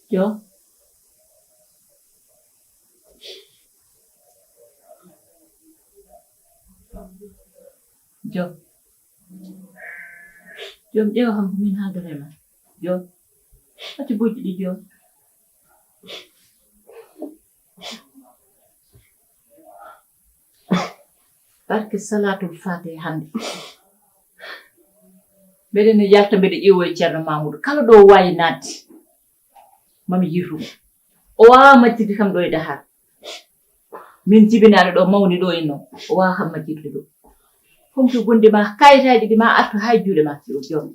Jo. Jo. Jo ƴeewa kam ko min haaldata e ma. Jo. Haccu bojji ɗi jo. Barke salatul fatiha hande. Mbeɗe ne yalta mbeɗe ƴeewoye ceerno Mamoudou kala ɗo wawi nadde mami yirtumo o wawa majjirde kam ɗo e dahar min jibinaɗo ɗo mawni ɗo e noon o wawa kam majjirde ɗo fomto gonde ma kayitaji ɗi ma artu hay juuɗe ma o jom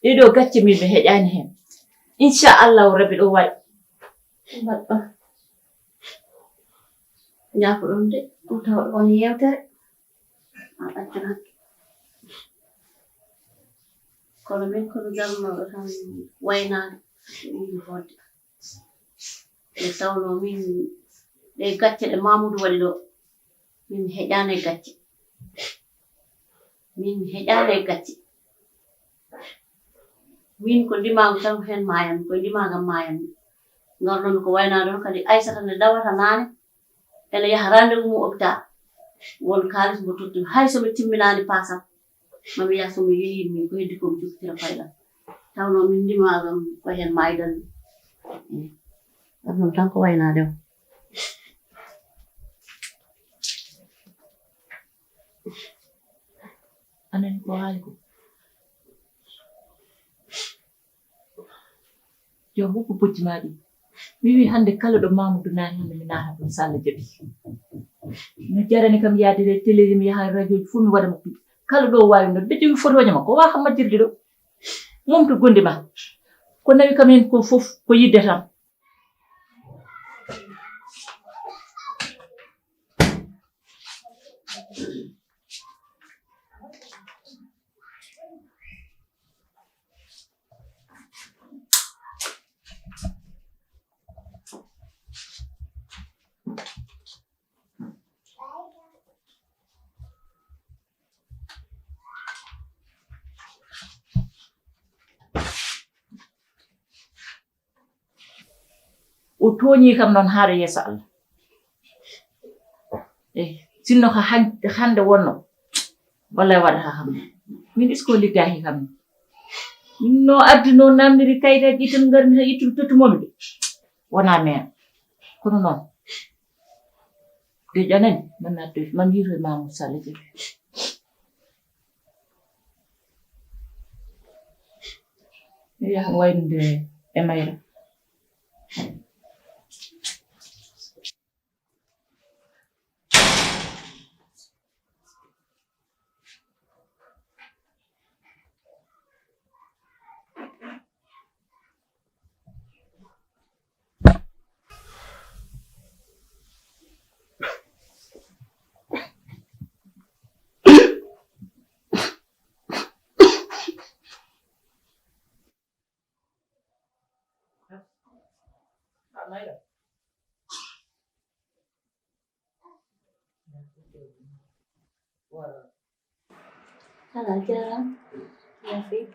ɗeɗo gacce min mi heƴani hen inchallahu rabbi ɗo waɗi mbaɗɗa ñaako ɗon de ɗum tawa on yewtere a ɗaccan hakke kono min kono darnoɗo tan waynade wiide fodde e tawno min ɗe gacce ɗe Mamoudou waɗi ɗo min mi heƴani e gacce min ko ndimago tan hen mayanmi koye ndimagam mayanmi garnomi ko waynade on kadi Aissata nde dawata nane ene yaha rendez-vous mum hôpital won kalis mo totti hay somi timminani pasam mami yaha somi yeehi min ko heddi komi jukkitira fayɗam tawno min ndimagam ko hen maydanmi ɗum tan ko waynade o anani ko haali ko jo hokku bojji ma ɗi mi wi hande kala ɗo Mamoudou naati hande mi naata ɗum so Allah jaɓi mi jarani kam yaade e télé mi yaha radio ji fuu mi waɗa mo piiji kala ɗo wawi no ɓe jogi photo ma ko wawa kam majjirde ɗo mumto gonde ma ko nawi kam hen ko foof ko yidde tan o tooñi kam noon haaɗo yeeso Allah sinno ko hande wonno wallay waɗata kam min isko liggaki kam no addi no namdiri kayitaji ɗi tan garmi tan ittude tottumomi ɗe wona men kono noon deƴi anani man naddo man yiro e Mamoudou so Allah jaɓi mi yaha waynude e Mayra Salah jalan ya Fi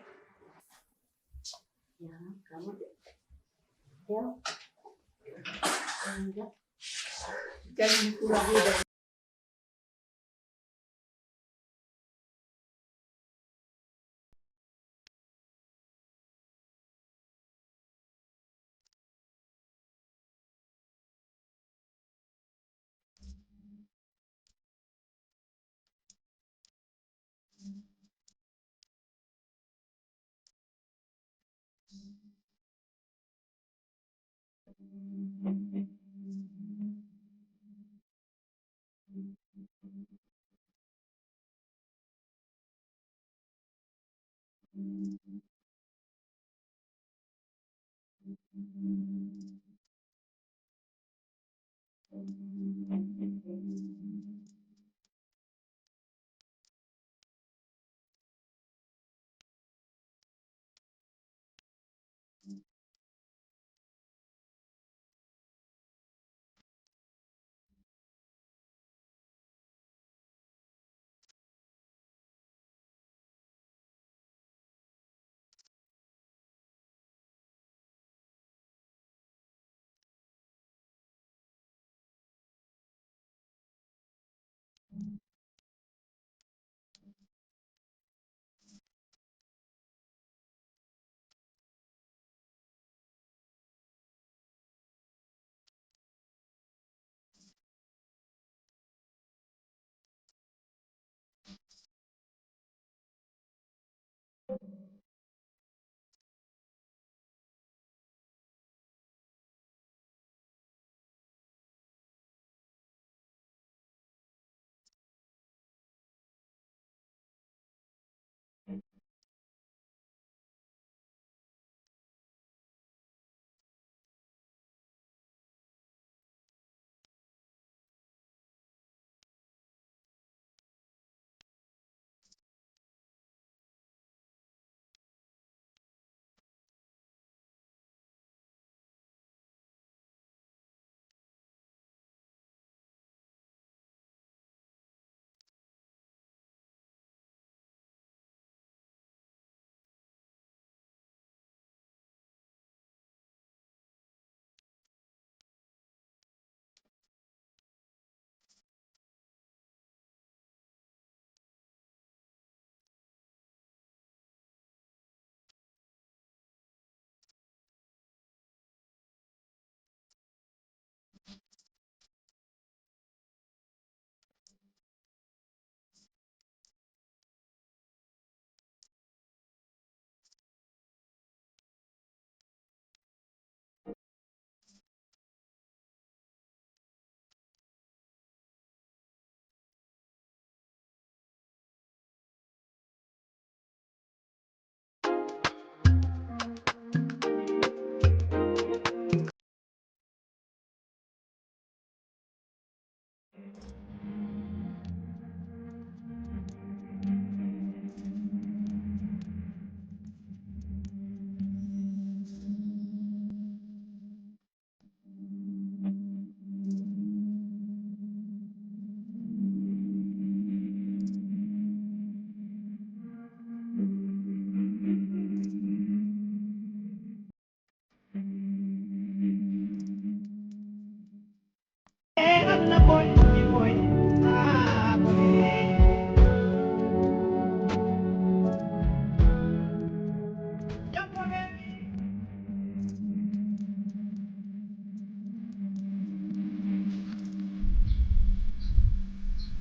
ya kamu teew. Jangan kurang udah.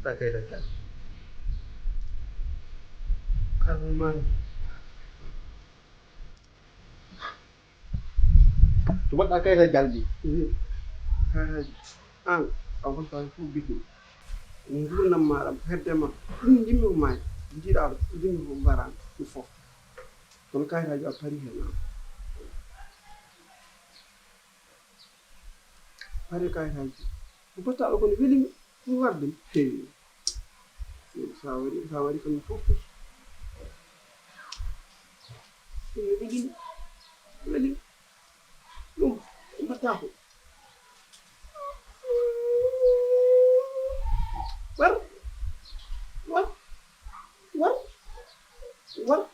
Pakai saja. Karena cuma pakai saja di ini. Aku tahu itu bisu. Nggak nama herde mah. Ini mau main. Jadi ada ini mau barang itu. Kalau kaya saja apa ini? Hari kaya saja. Bukan tak lakukan feeling keluar deh. Sawari kan fokus. Ini begini. Feeling. Lu empat tahun. What?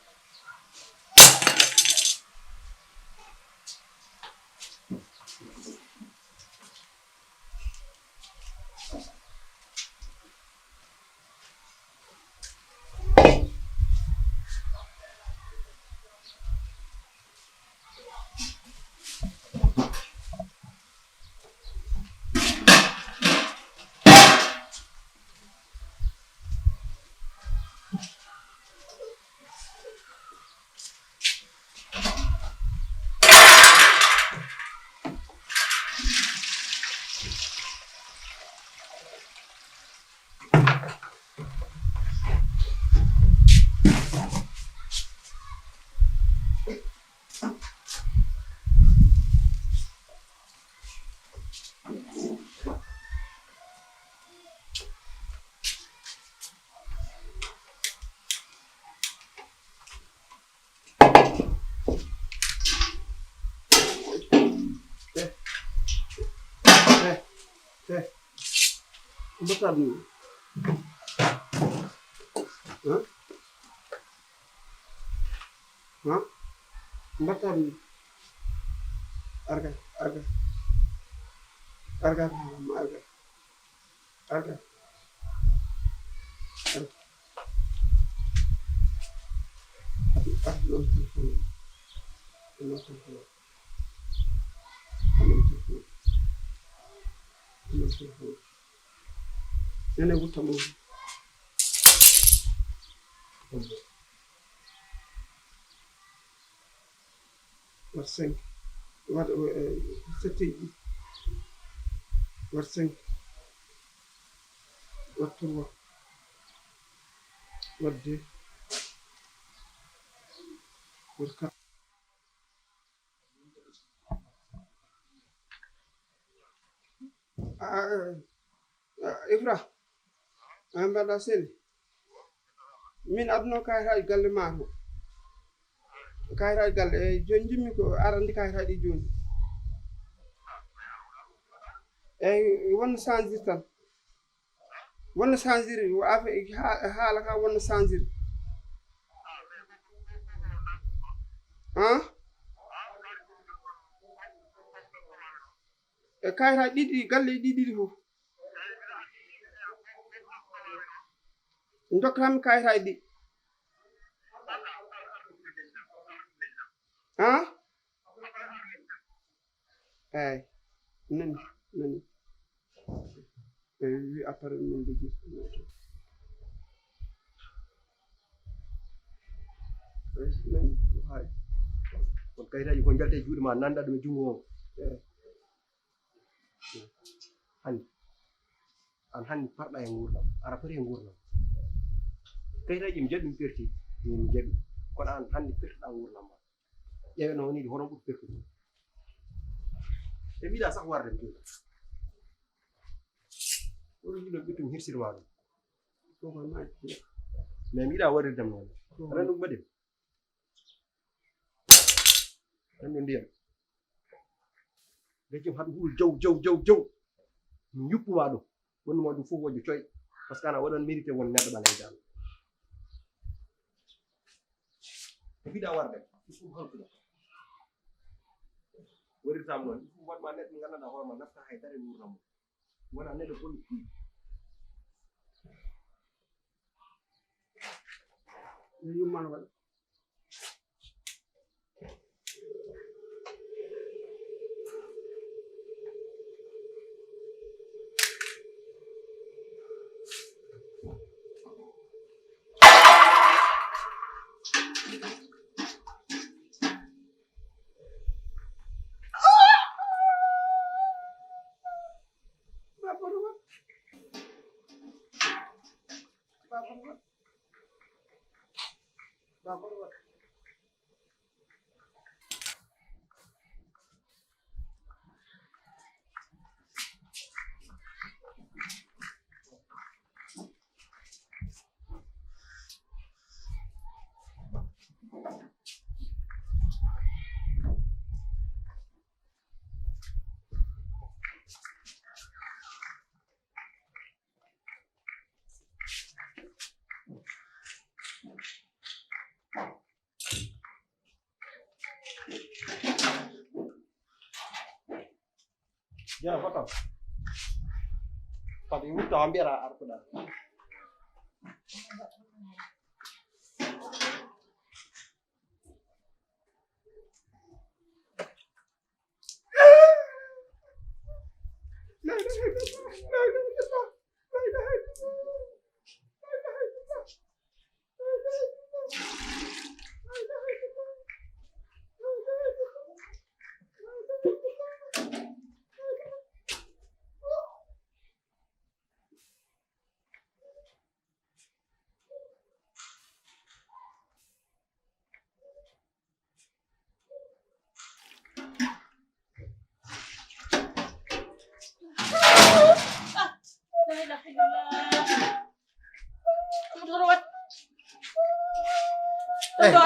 mbaɗataa ɗum mbaɗataa ɗum arga nene wutta mo wat 5 wat 7 wat 5 wat 3 wat 2 wat 4 Ibra an mbaɗa seli min adno kayitaji galle ma to kayitaji galle eyyi joni jimmi ko arande kayitaji ɗi joni eyyi wonno changir tan wonno changir haala ka wonno changir e kayitaji ɗiɗi galle ɗiɗi fof dokkatami kayitaji ɗi eyyi nani wi après min liggi nani hay kon kayitaji ko jalte juuɗe ma nanda ɗum e jungo o hande parɗa e gurdam ara pari e gurdam kayitaji mi jaɗi mi perti mi jaɓi kono an hande pertoɗa gurdam ma ƴeewe no woni hono ɓuri pertude e mbiɗa sah warde mi joni oɗo jiɗo ɓittumi hirsirma ɗum koko naji mais mbiɗa waɗirdam noon ren ɗum mbaɗi rendu ndiyam leccim haɗum huul jaw mi yuppuma ɗum wonnuma ɗum fof wojjo coy par ce que ana waɗan mérité won neɗɗo ɓaleejaɗo e mbiɗa warde ɗum halkuɗa waɗirtama noon il faut waɗma neɗɗo mo gandanɗa hoorema nafta haydara e gurdam mum wona neɗɗo bonni yumman waɗa jana fotam fat i wurtama mbiyata artuɗa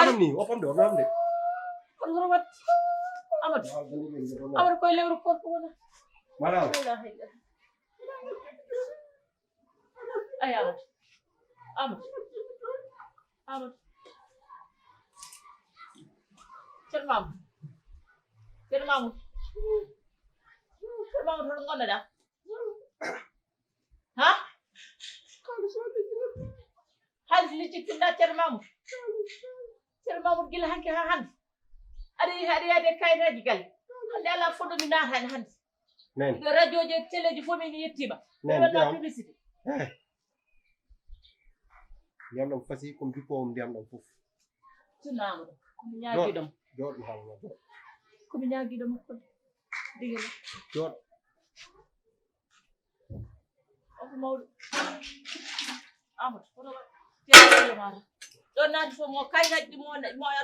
anam ni opam de opam de Wat Amat koy lewru ko wona mana ay Amadou Cer Mamoud hono gonnoɗa ha haalis liccittinɗa Cer Mamoud gila hanke ha hande aɗa yaade kayitaji galle hande ala foɗo mi natani hande ɗo radio je télé ji fof min yettima waɗa publicité ndiyam ɗam fasi komi jippowom ndiyam ɗam fof sunno Amadou komi ñaaguiɗomo jooɗ mi haalma jooɗ komi ñaaguiɗomo ko digila jooɗ omo mawɗo Amadou hono teeɗo mata ɗo naati fof mo kayitaji ɗi mo ala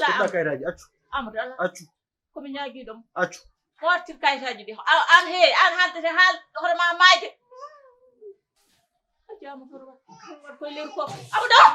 keɓɗa kayitaji accu Amadou ala accu komi ñaaguiɗomo accu mo wartir kayitaji ɗi an haaldete haal hoore ma maaje jamo hono wat koye leyru ko Amadou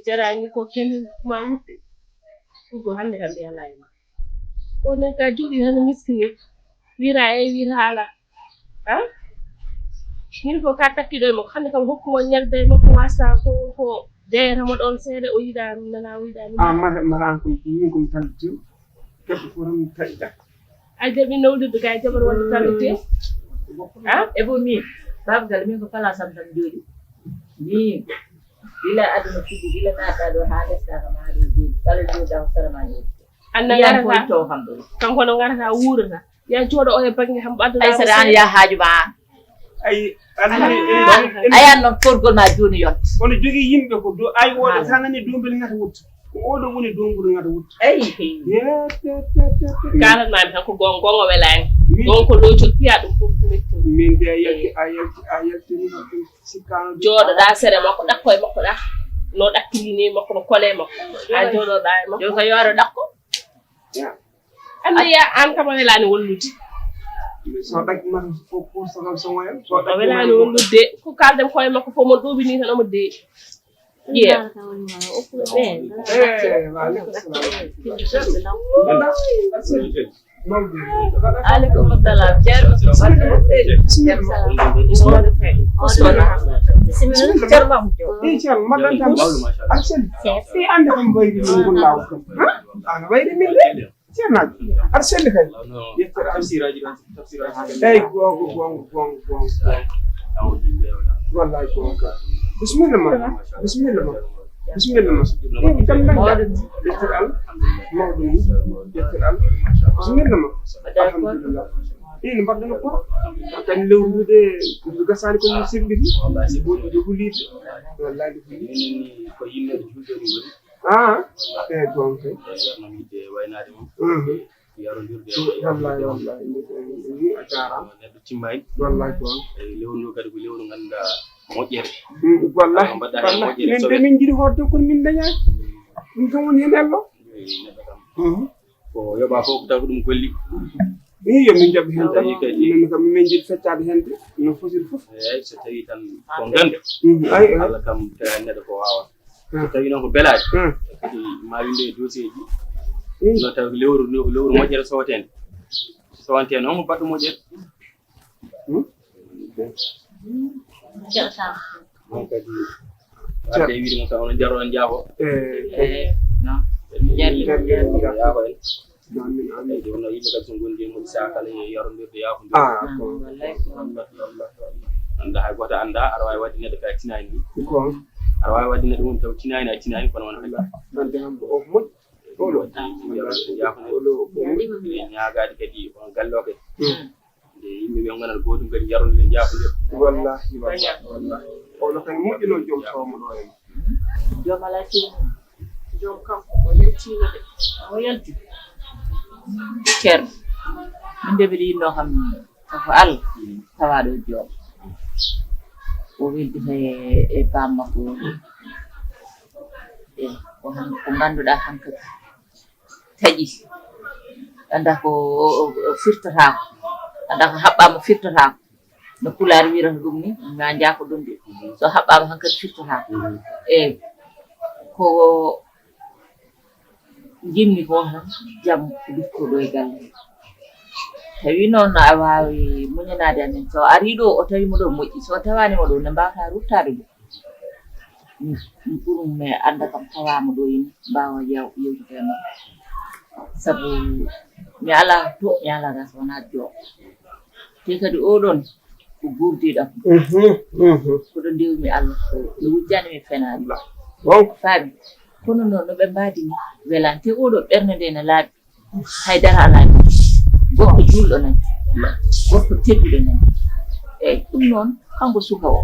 jarani ko kendi ma mutti ko hande kam be ala ma o ne ka judi tan miski wira hala ha hin ko ka takkido mo hande kam hokku mo nyalde mo ko wasa ko deere mo don seede o yida nana wida maran ko min ko tan jëm kep ko ram tayda ay debi nawdude kay jabar wonde talite ha e bo min babgal min ko kala sam tan jodi min ila aduna fidi ila nata do ha desta ka maari jodi kala jodi daw sarama jodi anna ngara to hamdo kanko no ngarata wuurata ya jodo o e bangi ham baddu ay sadan ya haaju ma ay ayan non forgol ma joni yon ono jogi yimbe ko do ay wodo sanani dombel ngata wut ko odo woni dombul ngata wut ay kala man tan ko gongo welani gonko locho piya dum fof metto min de ayalti ni ko sikano jodo da sere makko dakko e makko da no dakkilini makko no kole makko a jodo da e makko yo ko yoro dakko andi ya an kama welani wolluti so dak man ko sagal so wayam so dak welani wollude ko kaldem koye makko fo mo dubi ni tan o mo de yeah alaikum assalam cer ini mbadana ko kan lewrude gasani ko ni sirbiti do hulide wallahi hulide ko yimbe julde ni woni e donc no mide waynade mo yarondirde wallahi ni atara neddo timmay wallahi don lewru kadi ko lewru ganda mojjere wallahi min de min jiri hodde ko min daña dum kam woni hen ello ko yoba fof taw dum golli ni yo min jabi hen tan min kam min jiri feccade hen no fosir fof so tawi tan ko gande ay Allah kam tan neddo ko wawa so tawi non ko belaade kadi ma winde dossier ji no taw lewru mojjere sowatende sowante non mo baddo mojjere kadi ade wiide mo taw on jaro on jaabo no jarli yaabo en amin jono yimbe kadi so gondi mo sakala yarondirde yaafo anda hay goto anda ara way wadde neddo ka tinani ko ara way wadde neddo mum taw tinani kono won hanga bande ham o mod olo yaafo ñaagaade kadi on galloke de yimbe be ngonal gotum kadi yaronde jaafo wallahi oɗo kan moƴƴino joom tawmo ɗo en joom ala tino joom kanko o yaltiino de o yalti ceerno min de mbiɗa yinno kam ko Allah tawaɗo joom o weldita e bammakko e ko ngannduɗaa hankadi taƴi annda ko firtatako annda ko haɓɓama firtatako no pulaar wirata ɗum ni ma jaako ɗum de so haɓɓama hankadi firtatako eyi ko jinmi ko tan jaam duttoɗo e galle tawi noon a wawi muñanade amen so ari ɗo o tawi mo ɗo moƴƴi so tawanimo ɗo ne mbawata ruttade ɗo pour mi anda kam tawama ɗo ina mbawa yewtude noon sabu mi ala to mi ala gas wona joo te kadi oɗon ko gurdiɗam koɗo ndewmi Allah mi wujjani mi fenani faami kono noon no ɓe mbadini welani te oɗo ɓernde nde ne laaɓi haydara ala e mum gorko julɗo nani gorko tedduɗo nani eyyi ɗum noon kanko suka o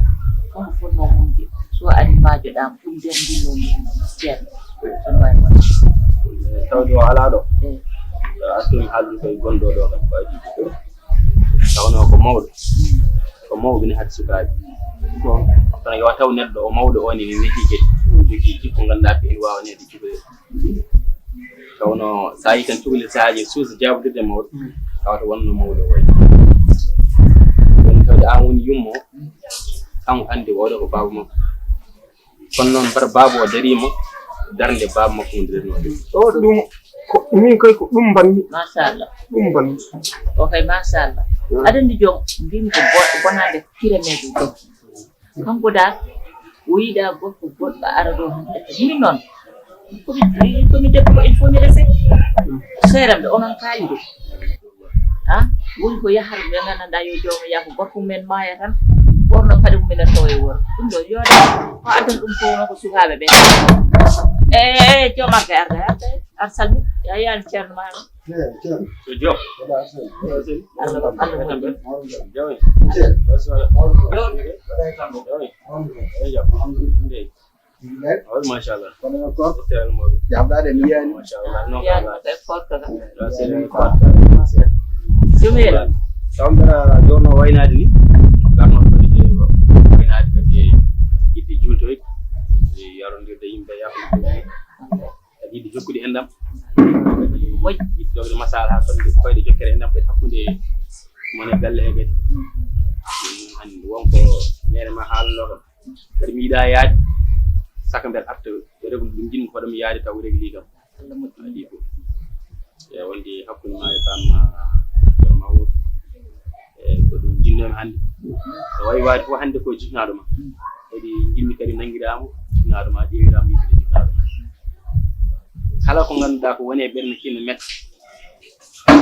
kanko fonno munde so ari mbajoɗama ɗum nder ndinnomi ceerno sono wawi mon tawde o ala ɗo attumi haaldude koye gonɗo ɗo kam ko adi tawno ko mawɓe ne haade sukaaɓe kono yo taw neɗɗo o mawɗo o ne nehi kadi jogii jikko ngannduɗaa ko ene waawa neɗɗo cukalel tawno so yi tan cukalel sahaaji suusa jaabodirde mawɗo tawata wonno mawɗo o wayi woni tawde an woni yummo kanko hannde oɗo ko baaba makko kono noon bara baaba o dariima darnde baaba makko mo ndiranno ɗum min koy ko ɗum banmi machallah ɗum banmi o kay machallah aɗa andi joom mbimi ko bonande ko kiremejo joom kanko dal o yiiɗa gorko goɗɗo ara ɗo han ƴetta min noon komi debbo ko il faut mi rese seeramɓe onon kaali de woni ko yahata ɓe nganndanɗa yo joomo yaha ko gorko mumen maaya tan ɓorno kadi muminen tawa e wuro ɗum ɗo yooɗa ko addata ɗum fof noon ko sukaaɓe ɓe joomarka arda ar salmi a yiyani ceerno ma so joom machallah jamɗade mi yiyani jomira tawmbera jonno waynade ni garnoon kadi e waynade kadi e yiɗde jultoyde e yarondirde yimɓe yahude kadi yiɗde jokkude enɗam kadi yiɗde jogde masala kadi fayde jokkere enɗam kadi hakkude mone galle he kadi hande wonko mere ma haalno kam kadi mi yiɗa yaade saka mbeɗa arta reglude ɗum jinmi koɗomi yaade taw regli kam Allah moƴƴi adi ko e wonde hakkude ma e bamma Mahmoud ko ɗum jinnomi hannde so wayi waade fof hannde ko jifnaɗo ma kadi jimmi kadi nanguirama jifnaɗo ma ƴewirama yiɗde jifnaɗo ma kala ko ngannduɗa ko woni e ɓernde kine metta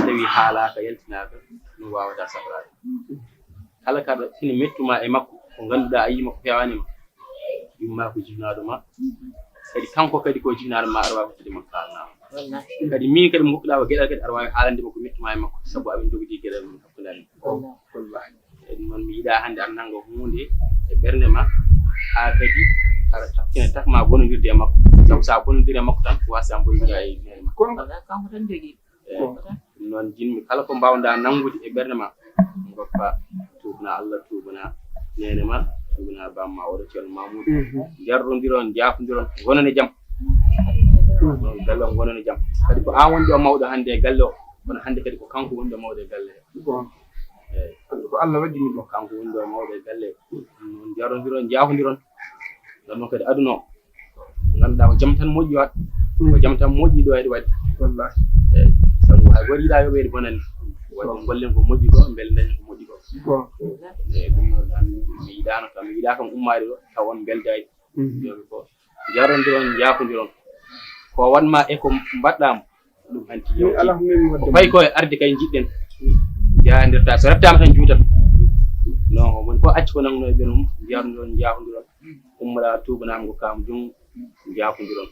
tawi haalaka yaltinaka ɗum wawata safrade kala kaɗo ina mettuma e makko ko ngannduɗa a yima ko fewanima yumma ko jifnaɗo ma kadi kanko kadi ko jifnaɗo ma aɗa wawi hokkude makko haalnama kadi min kadi mo hokkuɗa ko gueɗal kadi aɗa wawi haalandema ko mettuma e makko sabu aɓe jogii gueɗal mum hakkude amen e ɗum noon mi yiɗa hannde aɗa nanga hunde e ɓernde ma haa kadi aɗa takkina takma bonodirde e makko sabu sa bonodiri e makko tan wasa bonodira e nene ma kanko tan jogii ɗum noon jinmi kala ko mbawɗa nangude e ɓernde ma goppa tubna Allah tubna nene ma tubna bamma oɗo ceerno Mamoudou jarrodiron jafodiron gonon e jaam noon galle o gonon e jaam kadi ko an woni ɗo mawɗo hannde e galle o kono hannde kadi ko kanko woni ɗo mawɗo e galle he eyyi ko Allah waɗini ɗum kanko woni ɗo mawɗo e galle noon jarrodiron jafodiron ɗon noon kadi aduna o ngannduɗa ko jaam tan moƴƴi wat ko jaam tan moƴƴi ɗo heɗe waɗi wallahi eyyi sabu hay goto yiiɗa yoɓede bonande waɗi gollen ko moƴƴi ko beele dañen ko moƴƴi ko eyyi ɗum noon tan mi yiɗano kam mi yiɗa kam ummade ɗo taw on beldani jomi ko jarrodiron jafodiron ko wanma e ko mbaɗɗamo ɗum hanti yewti ko fayi ko e arde kay jiɗɗen jahadirta so reftama tan juutat non woni fof acci ko nanguno e ɓeere mum jarrodiron jafodiron ummoɗa tubanama gokkama jungo jafodiron